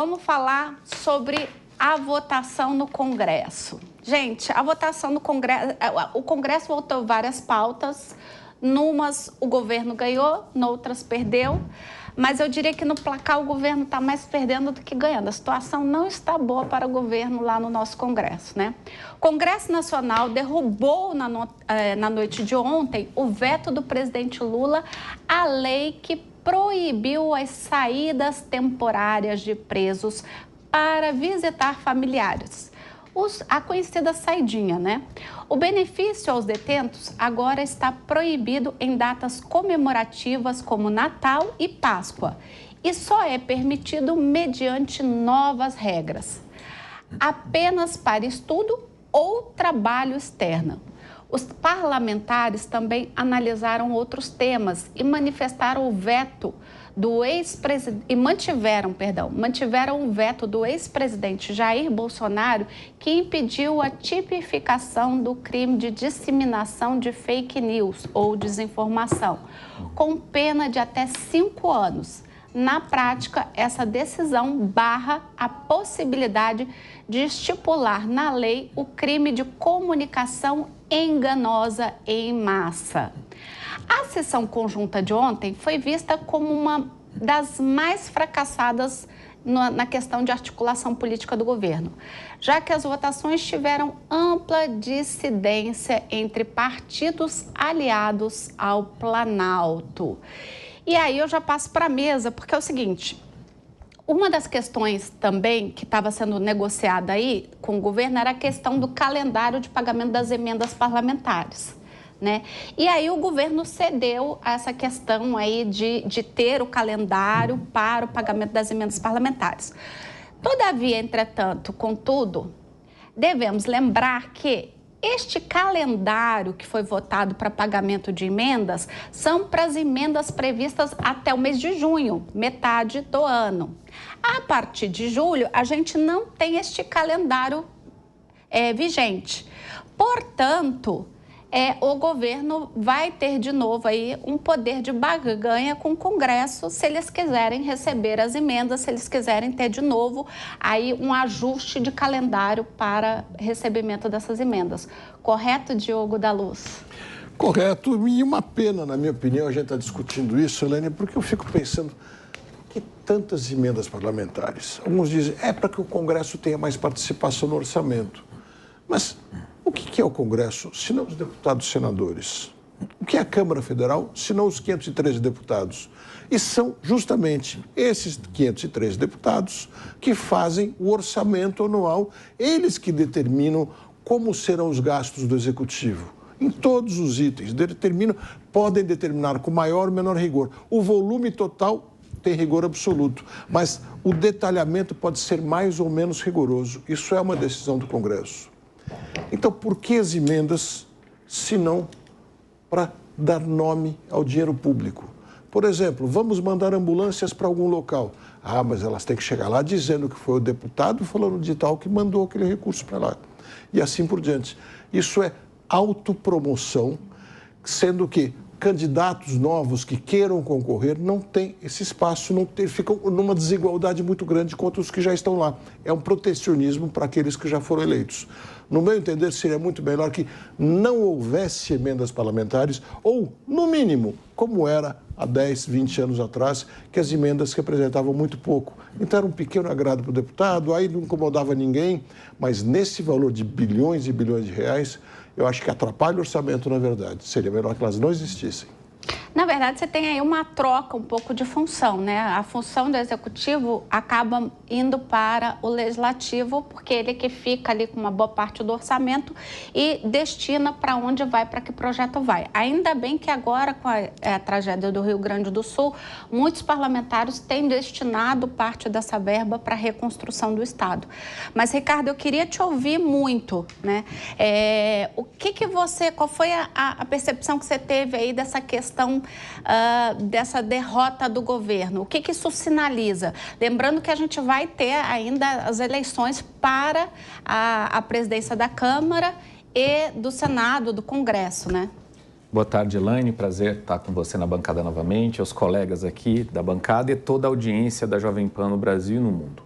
Vamos falar sobre a votação no Congresso. Gente, a votação no Congresso, o Congresso votou várias pautas, numas o governo ganhou, noutras perdeu, mas eu diria que no placar o governo está mais perdendo do que ganhando. A situação não está boa para o governo lá no nosso Congresso, né? O Congresso Nacional derrubou na noite de ontem o veto do presidente Lula à lei que proibiu as saídas temporárias de presos para visitar familiares. A conhecida saidinha, né? O benefício aos detentos agora está proibido em datas comemorativas como Natal e Páscoa e só é permitido mediante novas regras, apenas para estudo ou trabalho externo. Os parlamentares também analisaram outros temas e mantiveram o veto do ex-presidente Jair Bolsonaro, que impediu a tipificação do crime de disseminação de fake news ou desinformação, com pena de até 5 anos. Na prática, essa decisão barra a possibilidade de estipular na lei o crime de comunicação enganosa em massa. A sessão conjunta de ontem foi vista como uma das mais fracassadas na questão de articulação política do governo, já que as votações tiveram ampla dissidência entre partidos aliados ao Planalto. E aí eu já passo para a mesa, porque é o seguinte: uma das questões também que estava sendo negociada aí com o governo era a questão do calendário de pagamento das emendas parlamentares, né? E aí o governo cedeu a essa questão aí de ter o calendário para o pagamento das emendas parlamentares. Todavia, entretanto, contudo, devemos lembrar que este calendário que foi votado para pagamento de emendas são para as emendas previstas até o mês de junho, metade do ano. A partir de julho, a gente não tem este calendário vigente. Portanto, o governo vai ter de novo aí um poder de barganha com o Congresso se eles quiserem receber as emendas, se eles quiserem ter de novo aí um ajuste de calendário para recebimento dessas emendas. Correto, Diogo da Luz? Correto, e uma pena, na minha opinião, a gente está discutindo isso, Helene, porque eu fico pensando que tantas emendas parlamentares. Alguns dizem, para que o Congresso tenha mais participação no orçamento. Mas o que é o Congresso, se não os deputados e senadores? O que é a Câmara Federal, se não os 513 deputados? E são justamente esses 513 deputados que fazem o orçamento anual, eles que determinam como serão os gastos do Executivo. Em todos os itens, podem determinar com maior ou menor rigor. O volume total tem rigor absoluto, mas o detalhamento pode ser mais ou menos rigoroso. Isso é uma decisão do Congresso. Então, por que as emendas, se não para dar nome ao dinheiro público? Por exemplo, vamos mandar ambulâncias para algum local. Mas elas têm que chegar lá dizendo que foi o deputado fulano de tal que mandou aquele recurso para lá. E assim por diante. Isso é autopromoção, sendo que candidatos novos que queiram concorrer não têm esse espaço, ficam numa desigualdade muito grande contra os que já estão lá. É um protecionismo para aqueles que já foram eleitos. No meu entender, seria muito melhor que não houvesse emendas parlamentares ou, no mínimo, como era há 10, 20 anos atrás, que as emendas representavam muito pouco. Então era um pequeno agrado para o deputado, aí não incomodava ninguém, mas nesse valor de bilhões e bilhões de reais, eu acho que atrapalha o orçamento, na verdade. Seria melhor que elas não existissem. Na verdade, você tem aí uma troca um pouco de função, né? A função do Executivo acaba indo para o Legislativo, porque ele é que fica ali com uma boa parte do orçamento e destina para onde vai, para que projeto vai. Ainda bem que agora, com a tragédia do Rio Grande do Sul, muitos parlamentares têm destinado parte dessa verba para a reconstrução do Estado. Mas, Ricardo, eu queria te ouvir muito, né? Qual foi a percepção que você teve aí dessa questão dessa derrota do governo? O que isso sinaliza? Lembrando que a gente vai ter ainda as eleições para a presidência da Câmara e do Senado, do Congresso, né? Boa tarde, Elaine. Prazer estar com você na bancada novamente, aos colegas aqui da bancada e toda a audiência da Jovem Pan no Brasil e no mundo.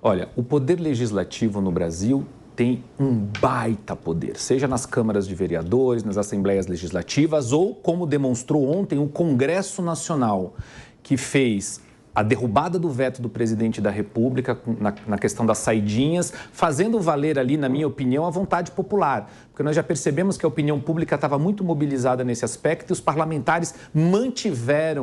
Olha, o poder legislativo no Brasil tem um baita poder, seja nas câmaras de vereadores, nas assembleias legislativas ou, como demonstrou ontem, o Congresso Nacional, que fez a derrubada do veto do presidente da República na questão das saidinhas, fazendo valer ali, na minha opinião, a vontade popular. Porque nós já percebemos que a opinião pública estava muito mobilizada nesse aspecto e os parlamentares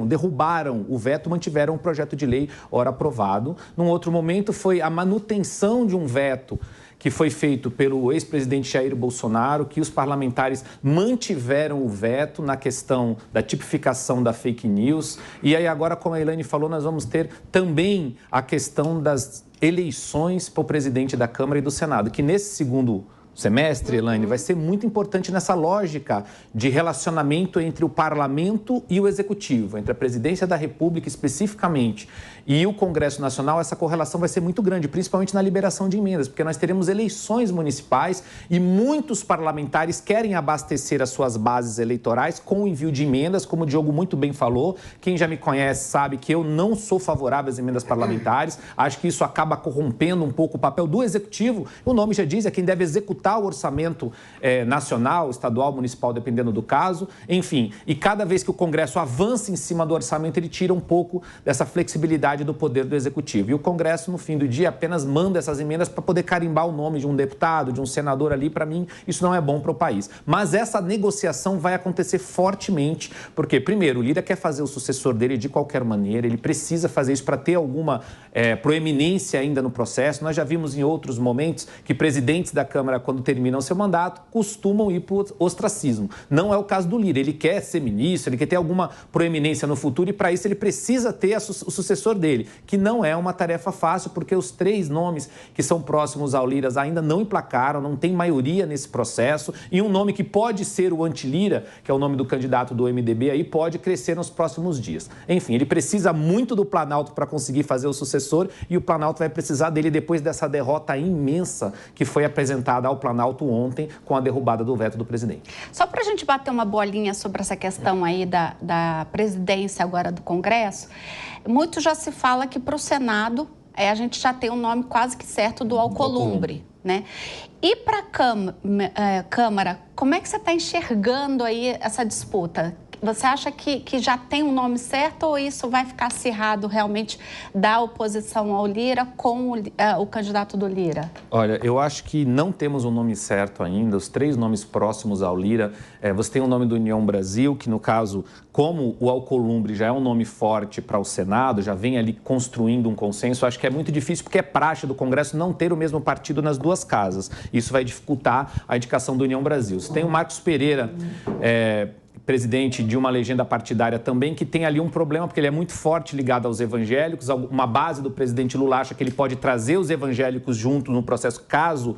derrubaram o veto, mantiveram o projeto de lei ora aprovado. Num outro momento foi a manutenção de um veto que foi feito pelo ex-presidente Jair Bolsonaro, que os parlamentares mantiveram o veto na questão da tipificação da fake news. E aí agora, como a Elaine falou, nós vamos ter também a questão das eleições para o presidente da Câmara e do Senado, que nesse segundo semestre, Elaine, vai ser muito importante nessa lógica de relacionamento entre o parlamento e o executivo, entre a presidência da República especificamente e o Congresso Nacional. Essa correlação vai ser muito grande, principalmente na liberação de emendas, porque nós teremos eleições municipais e muitos parlamentares querem abastecer as suas bases eleitorais com o envio de emendas, como o Diogo muito bem falou. Quem já me conhece sabe que eu não sou favorável às emendas parlamentares, acho que isso acaba corrompendo um pouco o papel do executivo. O nome já diz, é quem deve executar o orçamento nacional, estadual, municipal, dependendo do caso, enfim. E cada vez que o Congresso avança em cima do orçamento, ele tira um pouco dessa flexibilidade do poder do Executivo. E o Congresso, no fim do dia, apenas manda essas emendas para poder carimbar o nome de um deputado, de um senador ali. Para mim, isso não é bom para o país. Mas essa negociação vai acontecer fortemente, porque, primeiro, o Lira quer fazer o sucessor dele de qualquer maneira, ele precisa fazer isso para ter alguma proeminência ainda no processo. Nós já vimos em outros momentos que presidentes da Câmara, quando terminam seu mandato, costumam ir para o ostracismo. Não é o caso do Lira. Ele quer ser ministro, ele quer ter alguma proeminência no futuro e, para isso, ele precisa ter o sucessor dele, que não é uma tarefa fácil, porque os 3 nomes que são próximos ao Lira ainda não emplacaram, não tem maioria nesse processo, e um nome que pode ser o anti-Lira, que é o nome do candidato do MDB, aí pode crescer nos próximos dias. Enfim, ele precisa muito do Planalto para conseguir fazer o sucessor e o Planalto vai precisar dele depois dessa derrota imensa que foi apresentada ao Planalto ontem com a derrubada do veto do presidente. Só para a gente bater uma bolinha sobre essa questão aí da presidência agora do Congresso, muito já se fala que para o Senado a gente já tem um nome quase que certo do Alcolumbre, né? E para a Câmara, como é que você está enxergando aí essa disputa? Você acha que já tem um nome certo ou isso vai ficar acirrado realmente da oposição ao Lira com o candidato do Lira? Olha, eu acho que não temos um nome certo ainda. Os 3 nomes próximos ao Lira, você tem o nome do União Brasil, que no caso, como o Alcolumbre já é um nome forte para o Senado, já vem ali construindo um consenso, acho que é muito difícil porque é praxe do Congresso não ter o mesmo partido nas 2 casas. Isso vai dificultar a indicação do União Brasil. Você tem o Marcos Pereira, presidente de uma legenda partidária também, que tem ali um problema, porque ele é muito forte ligado aos evangélicos. Uma base do presidente Lula acha que ele pode trazer os evangélicos junto no processo, caso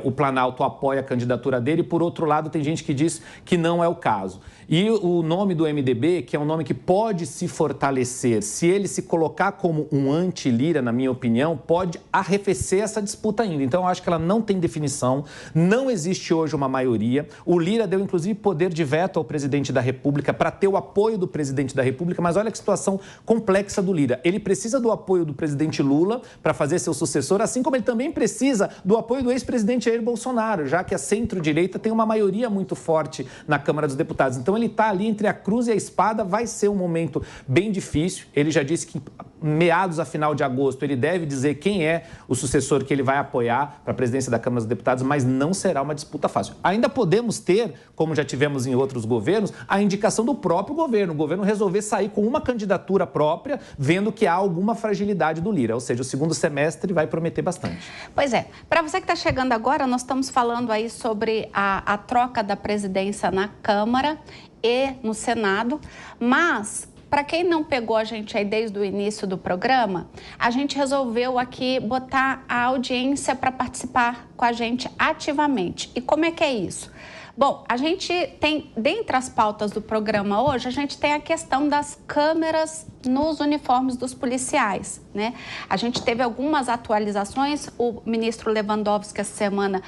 o Planalto apoie a candidatura dele. Por outro lado, tem gente que diz que não é o caso. E o nome do MDB, que é um nome que pode se fortalecer, se ele se colocar como um anti-Lira, na minha opinião, pode arrefecer essa disputa ainda. Então, eu acho que ela não tem definição, não existe hoje uma maioria. O Lira deu, inclusive, poder de veto ao presidente da República para ter o apoio do presidente da República, mas olha que situação complexa do Lira. Ele precisa do apoio do presidente Lula para fazer seu sucessor, assim como ele também precisa do apoio do ex-presidente Jair Bolsonaro, já que a centro-direita tem uma maioria muito forte na Câmara dos Deputados. Então, ele está ali entre a cruz e a espada, vai ser um momento bem difícil. Ele já disse que meados a final de agosto ele deve dizer quem é o sucessor que ele vai apoiar para a presidência da Câmara dos Deputados, mas não será uma disputa fácil. Ainda podemos ter, como já tivemos em outros governos, a indicação do próprio governo. O governo resolver sair com uma candidatura própria, vendo que há alguma fragilidade do Lira. Ou seja, o segundo semestre vai prometer bastante. Pois é. Para você que está chegando agora, nós estamos falando aí sobre a troca da presidência na Câmara e no Senado, mas para quem não pegou a gente aí desde o início do programa, a gente resolveu aqui botar a audiência para participar com a gente ativamente. E como é que é isso? Bom, a gente tem, dentre as pautas do programa hoje, a gente tem a questão das câmeras nos uniformes dos policiais, né? A gente teve algumas atualizações, o ministro Lewandowski essa semana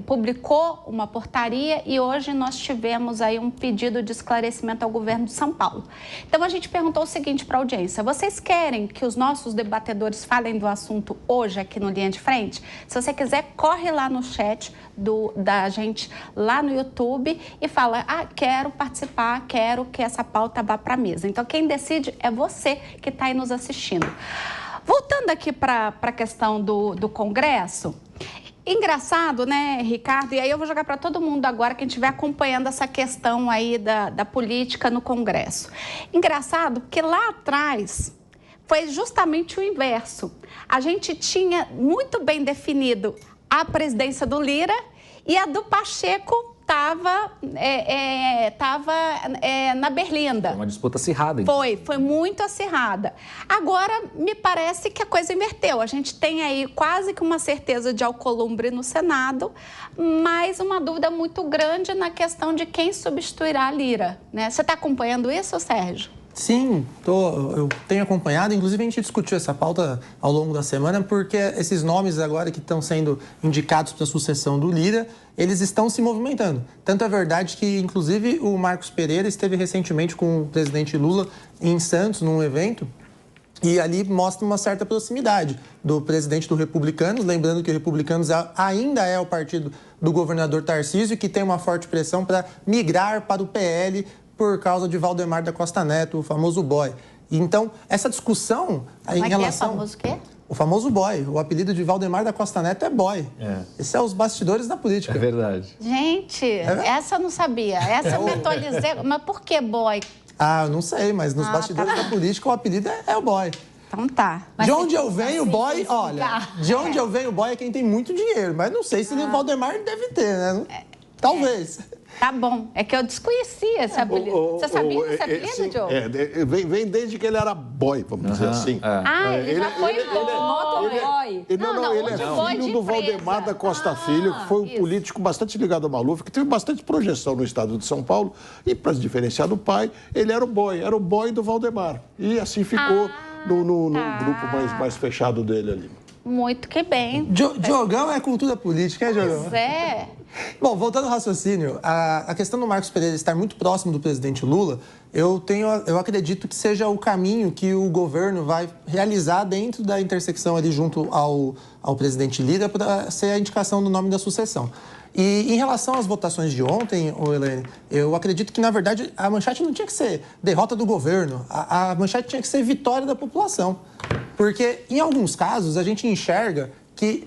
publicou uma portaria e hoje nós tivemos aí um pedido de esclarecimento ao governo de São Paulo. Então a gente perguntou o seguinte para a audiência: vocês querem que os nossos debatedores falem do assunto hoje aqui no Linha de Frente? Se você quiser, corre lá no chat da gente lá no YouTube e fala: quero participar, quero que essa pauta vá para a mesa. Então quem decide é você que está aí nos assistindo. Voltando aqui para a questão do Congresso, engraçado, né, Ricardo? E aí eu vou jogar para todo mundo agora, quem estiver acompanhando essa questão aí da política no Congresso. Engraçado porque lá atrás foi justamente o inverso. A gente tinha muito bem definido a presidência do Lira e a do Pacheco estava na berlinda. Foi uma disputa acirrada. Foi muito acirrada. Agora, me parece que a coisa inverteu. A gente tem aí quase que uma certeza de Alcolumbre no Senado, mas uma dúvida muito grande na questão de quem substituirá a Lira, né? Você está acompanhando isso, Sérgio? Sim, eu tenho acompanhado. Inclusive, a gente discutiu essa pauta ao longo da semana, porque esses nomes agora que estão sendo indicados para a sucessão do Lira, eles estão se movimentando. Tanto é verdade que, inclusive, o Marcos Pereira esteve recentemente com o presidente Lula em Santos, num evento, e ali mostra uma certa proximidade do presidente do Republicanos, lembrando que o Republicanos ainda é o partido do governador Tarcísio, que tem uma forte pressão para migrar para o PL por causa de Valdemar da Costa Neto, o famoso boy. Então, essa discussão em relação... É o famoso quê? O famoso boy. O apelido de Valdemar da Costa Neto é boy. Esses são os bastidores da política. É verdade. Gente, essa eu não sabia. Essa eu me atualizei. Mas por que boy? Eu não sei, mas nos bastidores da política o apelido é o boy. Então tá. De onde eu venho, o boy, olha, de onde eu venho, o boy é quem tem muito dinheiro. Mas não sei se o Valdemar deve ter, né? Talvez. Tá bom. É que eu desconhecia esse apelido. Você sabia desse apelido, Diogo? Vem desde que ele era boy, vamos dizer assim. Ele já foi motoboy. Ele é filho do Valdemar da Costa Filho, que foi um político bastante ligado ao Maluf, que teve bastante projeção no estado de São Paulo. E, para se diferenciar do pai, ele era o boy do Valdemar. E assim ficou no grupo mais fechado dele ali. Muito que bem. Diogão é cultura política, é, Diogão? Pois é. Bom, voltando ao raciocínio, a questão do Marcos Pereira estar muito próximo do presidente Lula, eu acredito que seja o caminho que o governo vai realizar dentro da intersecção ali junto ao presidente Lira para ser a indicação do nome da sucessão. E em relação às votações de ontem, Helene, eu acredito que, na verdade, a manchete não tinha que ser derrota do governo, a manchete tinha que ser vitória da população. Porque, em alguns casos, a gente enxerga que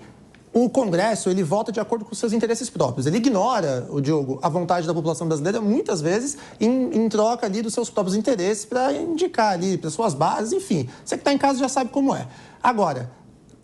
o Congresso, ele vota de acordo com seus interesses próprios. Ele ignora, Diogo, a vontade da população brasileira, muitas vezes, em troca ali dos seus próprios interesses para indicar ali, para suas bases, enfim. Você que está em casa já sabe como é. Agora,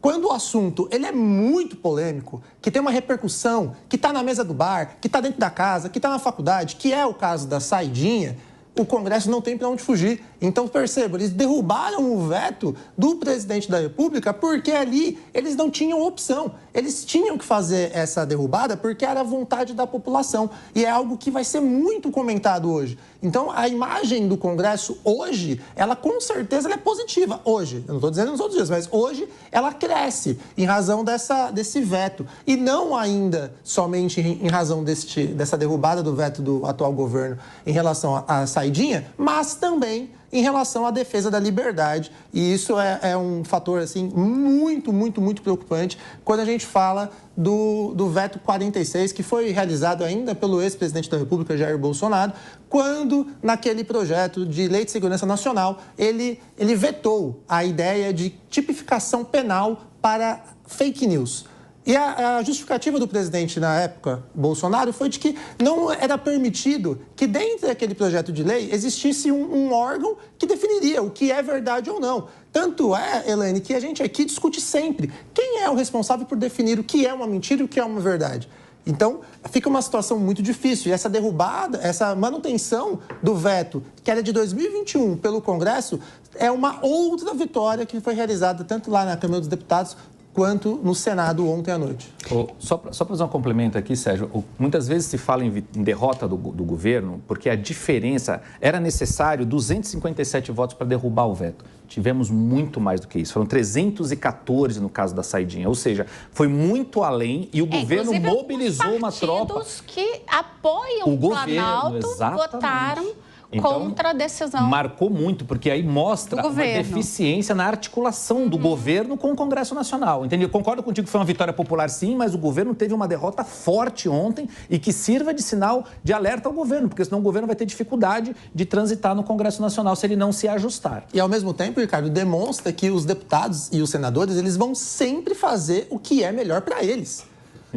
quando o assunto ele é muito polêmico, que tem uma repercussão, que está na mesa do bar, que está dentro da casa, que está na faculdade, que é o caso da saidinha, o Congresso não tem para onde fugir. Então, perceba, eles derrubaram o veto do presidente da República porque ali eles não tinham opção. Eles tinham que fazer essa derrubada porque era a vontade da população. E é algo que vai ser muito comentado hoje. Então, a imagem do Congresso hoje, ela com certeza ela é positiva. Hoje, eu não estou dizendo nos outros dias, mas hoje ela cresce em razão desse veto. E não ainda somente em razão dessa derrubada do veto do atual governo em relação à saidinha, mas também em relação à defesa da liberdade. E isso é um fator assim, muito, muito, muito preocupante quando a gente fala do veto 46, que foi realizado ainda pelo ex-presidente da República, Jair Bolsonaro, quando, naquele projeto de Lei de Segurança Nacional, ele vetou a ideia de tipificação penal para fake news. E a justificativa do presidente na época, Bolsonaro, foi de que não era permitido que dentro daquele projeto de lei existisse um órgão que definiria o que é verdade ou não. Tanto é, Helene, que a gente aqui discute sempre quem é o responsável por definir o que é uma mentira e o que é uma verdade. Então, fica uma situação muito difícil. E essa derrubada, essa manutenção do veto, que era de 2021 pelo Congresso, é uma outra vitória que foi realizada tanto lá na Câmara dos Deputados quanto no Senado ontem à noite. Só para fazer um complemento aqui, Sérgio, muitas vezes se fala em derrota do governo porque a diferença era necessário 257 votos para derrubar o veto. Tivemos muito mais do que isso, foram 314 no caso da saidinha, ou seja, foi muito além e o governo mobilizou uma tropa. Os partidos que apoiam o Planalto votaram contra a decisão. Marcou muito, porque aí mostra uma deficiência na articulação do governo com o Congresso Nacional. Entendeu? Eu concordo contigo que foi uma vitória popular, sim, mas o governo teve uma derrota forte ontem e que sirva de sinal de alerta ao governo, porque senão o governo vai ter dificuldade de transitar no Congresso Nacional se ele não se ajustar. E, ao mesmo tempo, Ricardo, demonstra que os deputados e os senadores, eles vão sempre fazer o que é melhor para eles.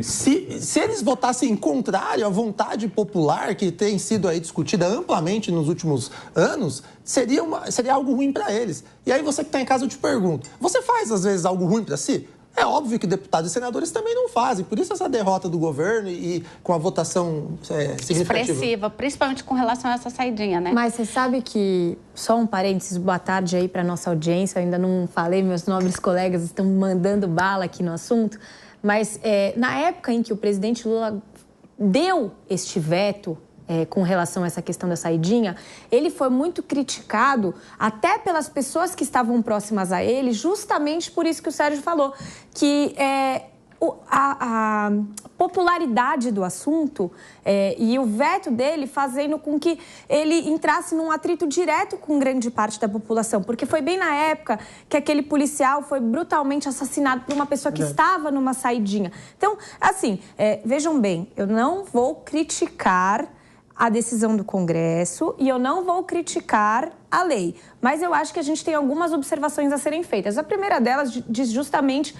Se eles votassem contrário à vontade popular que tem sido aí discutida amplamente nos últimos anos, seria algo ruim para eles. E aí você que está em casa, eu te pergunto, você faz às vezes algo ruim para si? É óbvio que deputados e senadores também não fazem, por isso essa derrota do governo e com a votação significativa. Expressiva, principalmente com relação a essa saidinha, né? Mas você sabe que, só um parênteses, boa tarde aí para nossa audiência, eu ainda não falei, meus nobres colegas estão mandando bala aqui no assunto. Mas na época em que o presidente Lula deu este veto com relação a essa questão da saidinha, ele foi muito criticado até pelas pessoas que estavam próximas a ele, justamente por isso que o Sérgio falou, que a popularidade do assunto e o veto dele fazendo com que ele entrasse num atrito direto com grande parte da população, porque foi bem na época que aquele policial foi brutalmente assassinado por uma pessoa que estava numa saidinha. Então, assim, vejam bem, eu não vou criticar a decisão do Congresso e eu não vou criticar a lei, mas eu acho que a gente tem algumas observações a serem feitas. A primeira delas diz justamente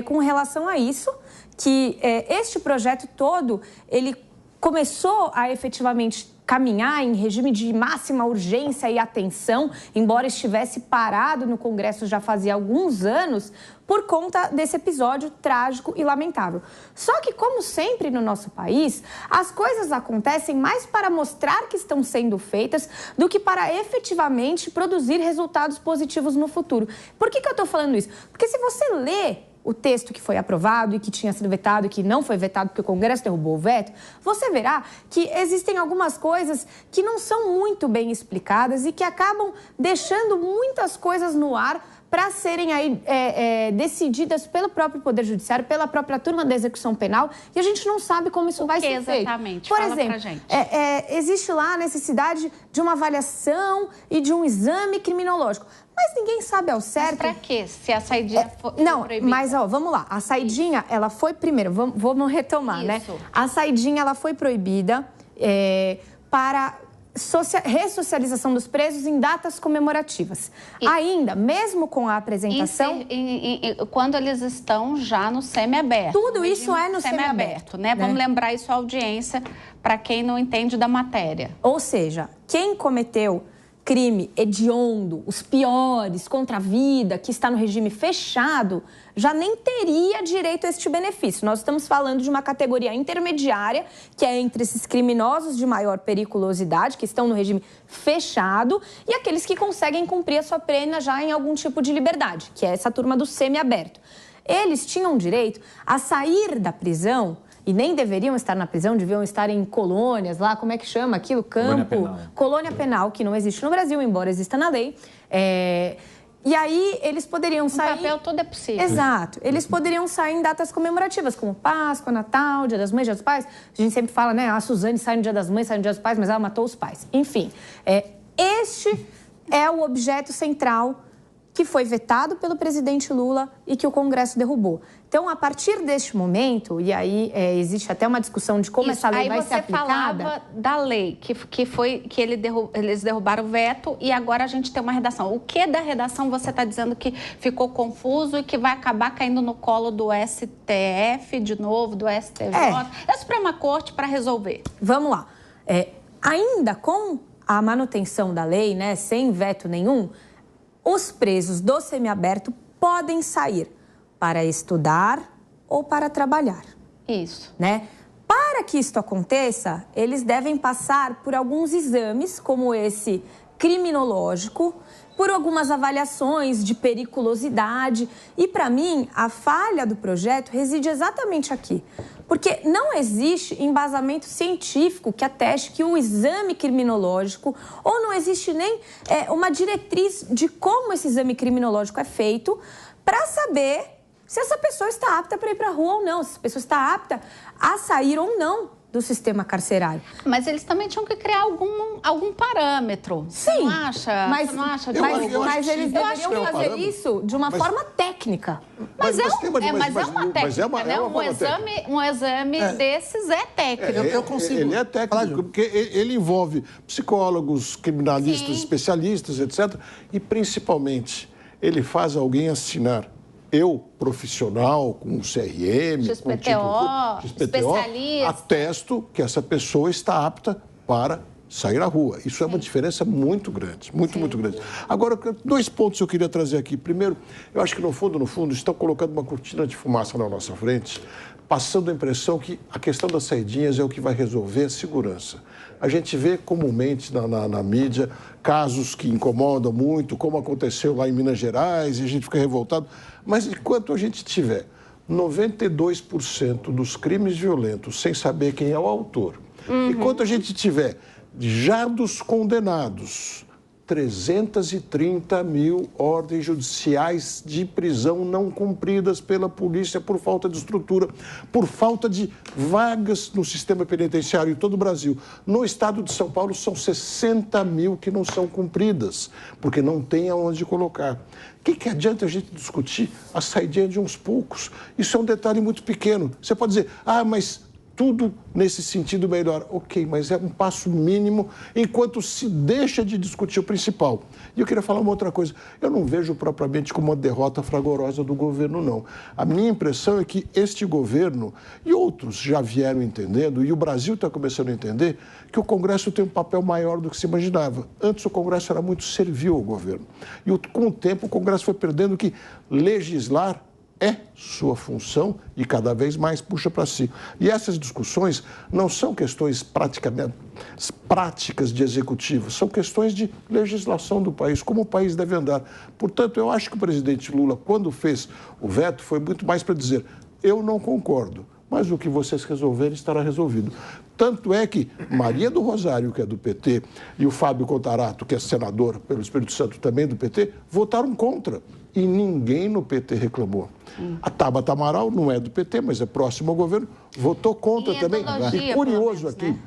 com relação a isso, que este projeto todo, ele começou a efetivamente caminhar em regime de máxima urgência e atenção, embora estivesse parado no Congresso já fazia alguns anos, por conta desse episódio trágico e lamentável. Só que, como sempre no nosso país, as coisas acontecem mais para mostrar que estão sendo feitas do que para efetivamente produzir resultados positivos no futuro. Por que eu estou falando isso? Porque se você lê o texto que foi aprovado e que tinha sido vetado e que não foi vetado porque o Congresso derrubou o veto, você verá que existem algumas coisas que não são muito bem explicadas e que acabam deixando muitas coisas no ar para serem aí decididas pelo próprio Poder Judiciário, pela própria turma da execução penal, e a gente não sabe como isso vai ser feito. Exatamente? Por Fala exemplo, pra gente. Existe lá a necessidade de uma avaliação e de um exame criminológico. Mas ninguém sabe ao certo... Mas pra quê? Se a saidinha for não, proibida? mas vamos lá. A saidinha, ela foi... Primeiro, vamos retomar, né? A saidinha, ela foi proibida para ressocialização dos presos em datas comemorativas. Ainda, mesmo com a apresentação... quando eles estão já no semiaberto. Tudo isso é no semiaberto, né? Vamos lembrar isso à audiência, para quem não entende da matéria. Ou seja, quem cometeu crime hediondo, os piores, contra a vida, que está no regime fechado, já nem teria direito a este benefício. Nós estamos falando de uma categoria intermediária, que é entre esses criminosos de maior periculosidade, que estão no regime fechado, e aqueles que conseguem cumprir a sua pena já em algum tipo de liberdade, que é essa turma do semiaberto. Eles tinham direito a sair da prisão, e nem deveriam estar na prisão, deviam estar em colônias lá, como é que chama aquilo? Campo. Colônia penal, que não existe no Brasil, embora exista na lei. E aí eles poderiam sair... No papel tudo é possível. Exato. Eles poderiam sair em datas comemorativas, como Páscoa, Natal, Dia das Mães, Dia dos Pais. A gente sempre fala, né? A Suzane sai no Dia das Mães, sai no Dia dos Pais, mas ela matou os pais. Enfim, este é o objeto central que foi vetado pelo presidente Lula e que o Congresso derrubou. Então, a partir deste momento, e aí existe até uma discussão de como essa lei vai ser aplicada... Aí você falava da lei, que eles derrubaram o veto e agora a gente tem uma redação. O que da redação você está dizendo que ficou confuso e que vai acabar caindo no colo do STF, de novo, do STJ, da Suprema Corte para resolver? Vamos lá. Ainda com a manutenção da lei, né, sem veto nenhum, os presos do semiaberto podem sair para estudar ou para trabalhar. Isso. Né? Para que isto aconteça, eles devem passar por alguns exames, como esse criminológico, por algumas avaliações de periculosidade. E, para mim, a falha do projeto reside exatamente aqui. Porque não existe embasamento científico que ateste que o exame criminológico, ou não existe nem uma diretriz de como esse exame criminológico é feito para saber se essa pessoa está apta para ir para a rua ou não, se essa pessoa está apta a sair ou não do sistema carcerário. Mas eles também tinham que criar algum parâmetro. Sim, você não acha? mas, você não acha, mas eles deveriam fazer isso de uma forma técnica. Mas é uma técnica. Um exame desses é técnico. Eu consigo. Ele é técnico, porque ele envolve psicólogos, criminalistas, especialistas, etc. E, principalmente, ele faz alguém assinar. Eu, profissional, com CRM, XPTO, especialista, atesto que essa pessoa está apta para sair à rua. Isso é uma diferença muito grande, muito grande. Agora, 2 pontos eu queria trazer aqui. Primeiro, eu acho que no fundo, estão colocando uma cortina de fumaça na nossa frente, passando a impressão que a questão das saidinhas é o que vai resolver a segurança. A gente vê comumente na mídia casos que incomodam muito, como aconteceu lá em Minas Gerais, e a gente fica revoltado. Mas enquanto a gente tiver 92% dos crimes violentos sem saber quem é o autor, enquanto a gente tiver já dos condenados 330 mil ordens judiciais de prisão não cumpridas pela polícia por falta de estrutura, por falta de vagas no sistema penitenciário em todo o Brasil. No estado de São Paulo, são 60 mil que não são cumpridas, porque não tem aonde colocar. O que adianta a gente discutir a saidinha de uns poucos? Isso é um detalhe muito pequeno. Você pode dizer, mas tudo nesse sentido melhor. Ok, mas é um passo mínimo enquanto se deixa de discutir o principal. E eu queria falar uma outra coisa. Eu não vejo propriamente como uma derrota fragorosa do governo, não. A minha impressão é que este governo e outros já vieram entendendo, e o Brasil está começando a entender, que o Congresso tem um papel maior do que se imaginava. Antes o Congresso era muito servil ao governo. E com o tempo o Congresso foi perdendo que legislar é sua função e cada vez mais puxa para si. E essas discussões não são questões práticas de executivo, são questões de legislação do país, como o país deve andar. Portanto, eu acho que o presidente Lula, quando fez o veto, foi muito mais para dizer, eu não concordo, mas o que vocês resolverem estará resolvido. Tanto é que Maria do Rosário, que é do PT, e o Fábio Contarato, que é senador pelo Espírito Santo também do PT, votaram contra. E ninguém no PT reclamou. A Tabata Amaral não é do PT, mas é próximo ao governo, votou contra também. E curioso aqui, né?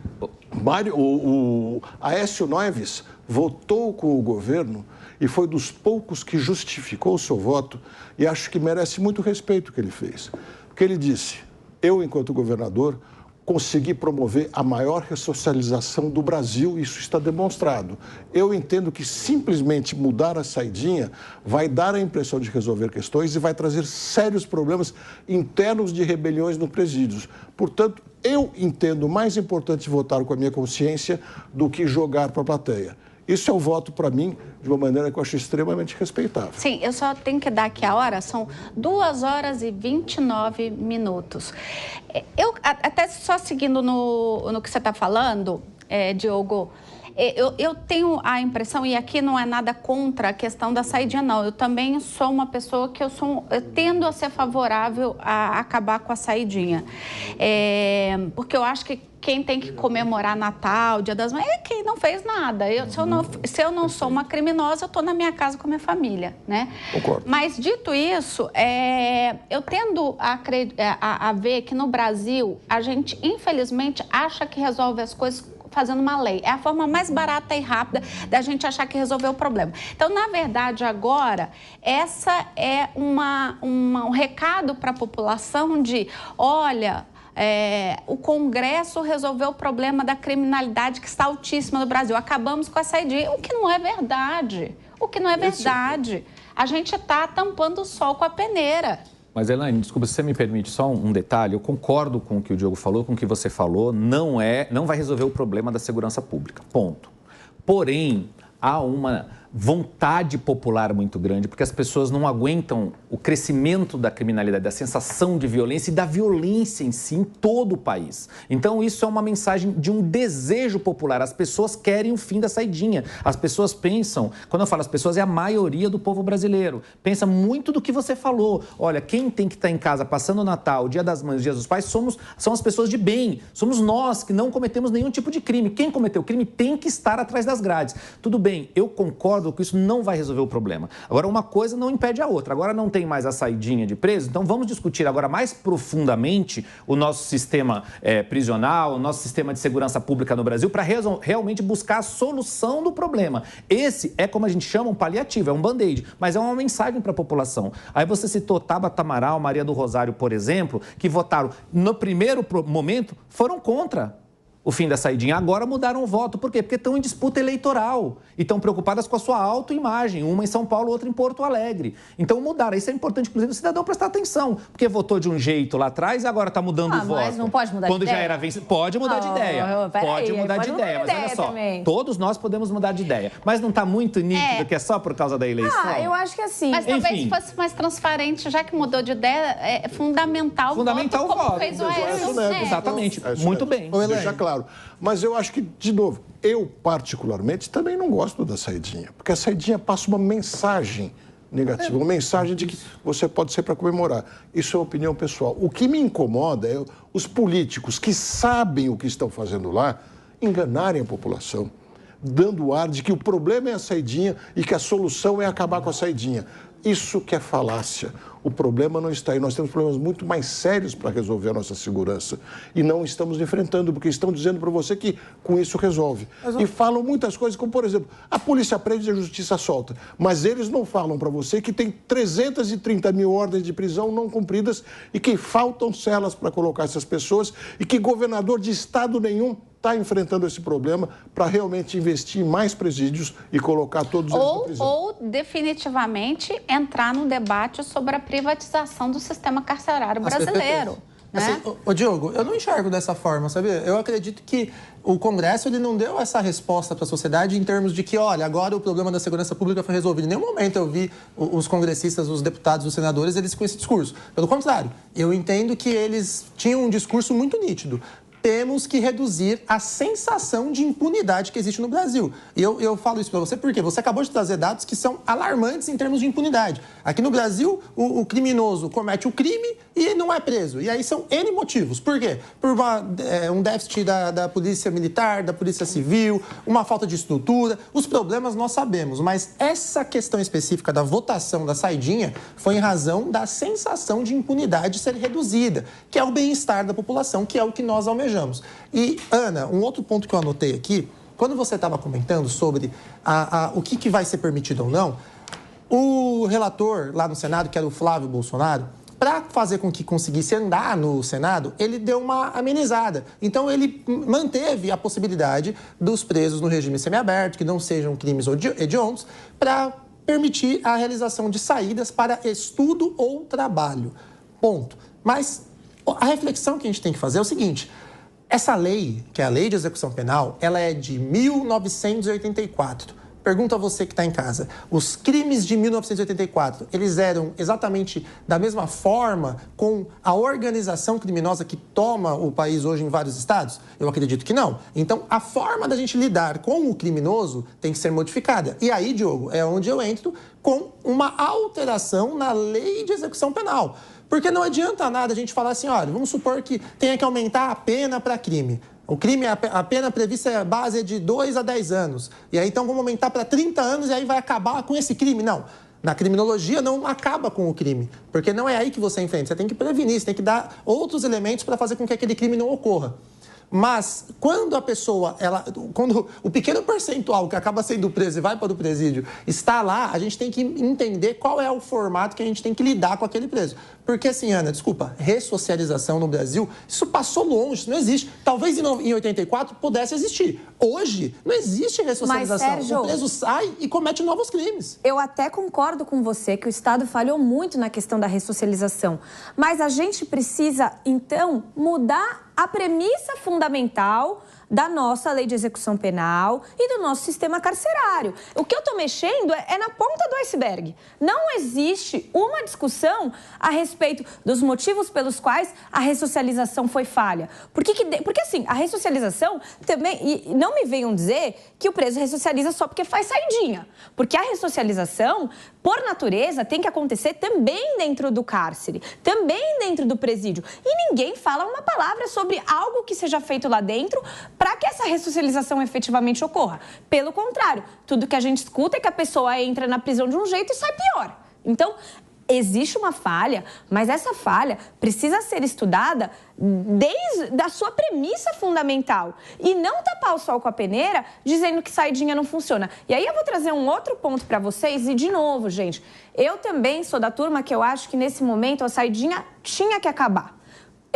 Aécio Neves votou com o governo e foi dos poucos que justificou o seu voto e acho que merece muito respeito o que ele fez. Porque ele disse, eu, enquanto governador, consegui promover a maior ressocialização do Brasil, isso está demonstrado. Eu entendo que simplesmente mudar a saidinha vai dar a impressão de resolver questões e vai trazer sérios problemas internos de rebeliões no presídios. Portanto, eu entendo mais importante votar com a minha consciência do que jogar para a plateia. Isso é o voto, para mim, de uma maneira que eu acho extremamente respeitável. Sim, eu só tenho que dar aqui a hora, são 2h29. Eu, até só seguindo no que você está falando, Diogo, eu tenho a impressão, e aqui não é nada contra a questão da saidinha, não. Eu também sou uma pessoa que eu tendo a ser favorável a acabar com a saidinha. Porque eu acho que quem tem que comemorar Natal, Dia das Mães, é quem não fez nada. Se eu não sou uma criminosa, eu estou na minha casa com a minha família, né? Concordo. Mas, dito isso, eu tendo a ver que no Brasil, a gente, infelizmente, acha que resolve as coisas fazendo uma lei. É a forma mais barata e rápida da gente achar que resolveu o problema. Então, na verdade, agora, essa é um recado para a população de, olha, o Congresso resolveu o problema da criminalidade que está altíssima no Brasil. Acabamos com a saidinha, o que não é verdade. A gente está tampando o sol com a peneira. Mas, Elaine, desculpa, se você me permite só um detalhe, eu concordo com o que o Diogo falou, com o que você falou, não vai resolver o problema da segurança pública, ponto. Porém, há uma vontade popular muito grande, porque as pessoas não aguentam o crescimento da criminalidade, da sensação de violência e da violência em si em todo o país. Então, isso é uma mensagem de um desejo popular. As pessoas querem o fim da saidinha. As pessoas pensam, quando eu falo as pessoas, é a maioria do povo brasileiro. Pensa muito do que você falou. Olha, quem tem que estar em casa passando o Natal, o Dia das Mães, o Dia dos Pais, são as pessoas de bem. Somos nós que não cometemos nenhum tipo de crime. Quem cometeu crime tem que estar atrás das grades. Tudo bem, eu concordo que isso não vai resolver o problema. Agora, uma coisa não impede a outra. Agora não tem mais a saidinha de preso, então vamos discutir agora mais profundamente o nosso sistema prisional, o nosso sistema de segurança pública no Brasil para realmente buscar a solução do problema. Esse é, como a gente chama, um paliativo, é um band-aid, mas é uma mensagem para a população. Aí você citou Tabata Amaral, Maria do Rosário, por exemplo, que votaram no primeiro momento, foram contra o fim da saidinha. Agora mudaram o voto. Por quê? Porque estão em disputa eleitoral e estão preocupadas com a sua autoimagem, uma em São Paulo, outra em Porto Alegre. Então mudaram. Isso é importante, inclusive, o cidadão prestar atenção, porque votou de um jeito lá atrás e agora está mudando o voto. Mas não pode mudar Quando de já ideia? era vencido, pode mudar de ideia. Pode mudar de ideia, mas olha só, também. todos nós podemos mudar de ideia. Mas não está muito nítido que é só por causa da eleição? Eu acho que assim. Mas talvez fosse mais transparente, já que mudou de ideia, é fundamental o voto, como fez o Aécio Neves. Exatamente, muito bem. Deixa claro. Mas eu acho que, de novo, eu particularmente também não gosto da saidinha, porque a saidinha passa uma mensagem negativa, uma mensagem de que você pode ser para comemorar. Isso é opinião pessoal. O que me incomoda é os políticos que sabem o que estão fazendo lá enganarem a população, dando ar de que o problema é a saidinha e que a solução é acabar com a saidinha. Isso que é falácia. O problema não está aí. Nós temos problemas muito mais sérios para resolver a nossa segurança. E não estamos enfrentando, porque estão dizendo para você que com isso resolve. E falam muitas coisas, como, por exemplo, a polícia prende e a justiça solta. Mas eles não falam para você que tem 330 mil ordens de prisão não cumpridas e que faltam celas para colocar essas pessoas e que governador de estado nenhum está enfrentando esse problema para realmente investir em mais presídios e colocar todos eles na prisão. Ou definitivamente entrar no debate sobre a privatização do sistema carcerário brasileiro. Né? Assim, Diogo, eu não enxergo dessa forma, sabia? Eu acredito que o Congresso ele não deu essa resposta para a sociedade em termos de que, olha, agora o problema da segurança pública foi resolvido. Em nenhum momento eu vi os congressistas, os deputados, os senadores, eles com esse discurso. Pelo contrário, eu entendo que eles tinham um discurso muito nítido. Temos que reduzir a sensação de impunidade que existe no Brasil. E eu falo isso para você porque você acabou de trazer dados que são alarmantes em termos de impunidade. Aqui no Brasil, o criminoso comete o crime e não é preso. E aí são N motivos. Por quê? Por um déficit da polícia militar, da polícia civil, uma falta de estrutura. Os problemas nós sabemos, mas essa questão específica da votação da saidinha foi em razão da sensação de impunidade ser reduzida, que é o bem-estar da população, que é o que nós almejamos. E, Ana, um outro ponto que eu anotei aqui, quando você estava comentando sobre o que vai ser permitido ou não, o relator lá no Senado, que era o Flávio Bolsonaro, para fazer com que conseguisse andar no Senado, ele deu uma amenizada. Então, ele manteve a possibilidade dos presos no regime semiaberto, que não sejam crimes hediondos, para permitir a realização de saídas para estudo ou trabalho. Ponto. Mas a reflexão que a gente tem que fazer é o seguinte: essa lei, que é a Lei de Execução Penal, ela é de 1984. Pergunto a você que está em casa, os crimes de 1984, eles eram exatamente da mesma forma com a organização criminosa que toma o país hoje em vários estados? Eu acredito que não. Então, a forma da gente lidar com o criminoso tem que ser modificada. E aí, Diogo, é onde eu entro com uma alteração na Lei de Execução Penal. Porque não adianta nada a gente falar assim, olha, vamos supor que tenha que aumentar a pena para crime. O crime, a pena prevista, a base é de 2 a 10 anos. E aí, então, vamos aumentar para 30 anos e aí vai acabar com esse crime. Não. Na criminologia, não acaba com o crime. Porque não é aí que você enfrenta. Você tem que prevenir, você tem que dar outros elementos para fazer com que aquele crime não ocorra. Mas quando a pessoa, quando o pequeno percentual que acaba sendo preso e vai para o presídio está lá, a gente tem que entender qual é o formato que a gente tem que lidar com aquele preso. Porque assim, Ana, desculpa, ressocialização no Brasil, isso passou longe, isso não existe. Talvez em 84 pudesse existir. Hoje, não existe ressocialização. Mas, Sérgio, o preso sai e comete novos crimes. Eu até concordo com você que o Estado falhou muito na questão da ressocialização. Mas a gente precisa, então, mudar a premissa fundamental da nossa lei de execução penal e do nosso sistema carcerário. O que eu estou mexendo é na ponta do iceberg. Não existe uma discussão a respeito dos motivos pelos quais a ressocialização foi falha. Porque assim, a ressocialização também... E não me venham dizer que o preso ressocializa só porque faz saidinha. Porque a ressocialização, por natureza, tem que acontecer também dentro do cárcere, também dentro do presídio. E ninguém fala uma palavra sobre algo que seja feito lá dentro para que essa ressocialização efetivamente ocorra. Pelo contrário, tudo que a gente escuta é que a pessoa entra na prisão de um jeito e sai pior. Então, existe uma falha, mas essa falha precisa ser estudada desde a sua premissa fundamental e não tapar o sol com a peneira dizendo que saidinha não funciona. E aí eu vou trazer um outro ponto para vocês e, de novo, gente, eu também sou da turma que eu acho que nesse momento a saidinha tinha que acabar.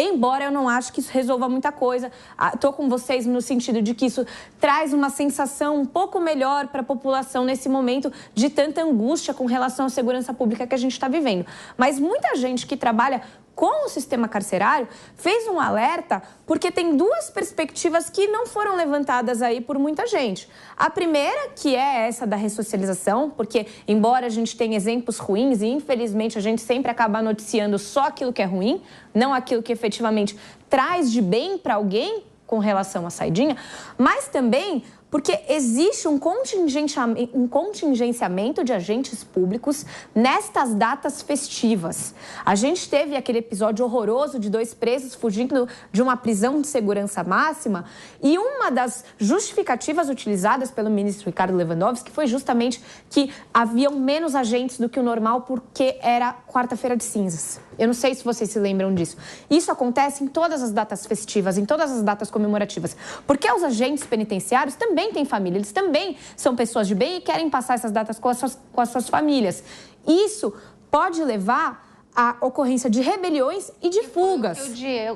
Embora eu não acho que isso resolva muita coisa, estou com vocês no sentido de que isso traz uma sensação um pouco melhor para a população nesse momento de tanta angústia com relação à segurança pública que a gente está vivendo. Mas muita gente que trabalha com o sistema carcerário fez um alerta porque tem duas perspectivas que não foram levantadas aí por muita gente. A primeira, que é essa da ressocialização, porque embora a gente tenha exemplos ruins e infelizmente a gente sempre acaba noticiando só aquilo que é ruim, não aquilo que efetivamente traz de bem para alguém com relação à saidinha, mas também porque existe um contingenciamento de agentes públicos nestas datas festivas. A gente teve aquele episódio horroroso de 2 presos fugindo de uma prisão de segurança máxima e uma das justificativas utilizadas pelo ministro Ricardo Lewandowski foi justamente que haviam menos agentes do que o normal porque era quarta-feira de cinzas. Eu não sei se vocês se lembram disso. Isso acontece em todas as datas festivas, em todas as datas comemorativas. Porque os agentes penitenciários também têm família, eles também são pessoas de bem e querem passar essas datas com as suas famílias. Isso pode levar à ocorrência de rebeliões e de fugas.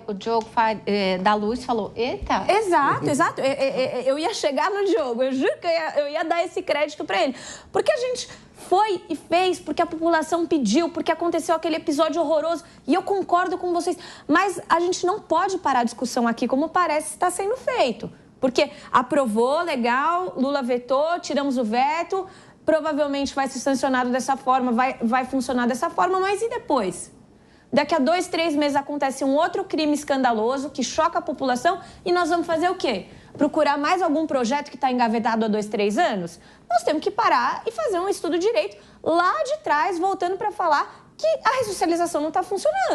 O Diogo da Luz falou, eita... Exato. Eu ia chegar no Diogo, eu juro que eu ia dar esse crédito para ele. Porque a gente foi e fez, porque a população pediu, porque aconteceu aquele episódio horroroso. E eu concordo com vocês. Mas a gente não pode parar a discussão aqui como parece estar sendo feito. Porque aprovou, legal, Lula vetou, tiramos o veto, provavelmente vai ser sancionado dessa forma, vai funcionar dessa forma, mas e depois? Daqui a 2, 3 meses acontece um outro crime escandaloso que choca a população e nós vamos fazer o quê? Procurar mais algum projeto que está engavetado há 2, 3 anos? Nós temos que parar e fazer um estudo direito lá de trás, voltando para falar que a ressocialização não está funcionando.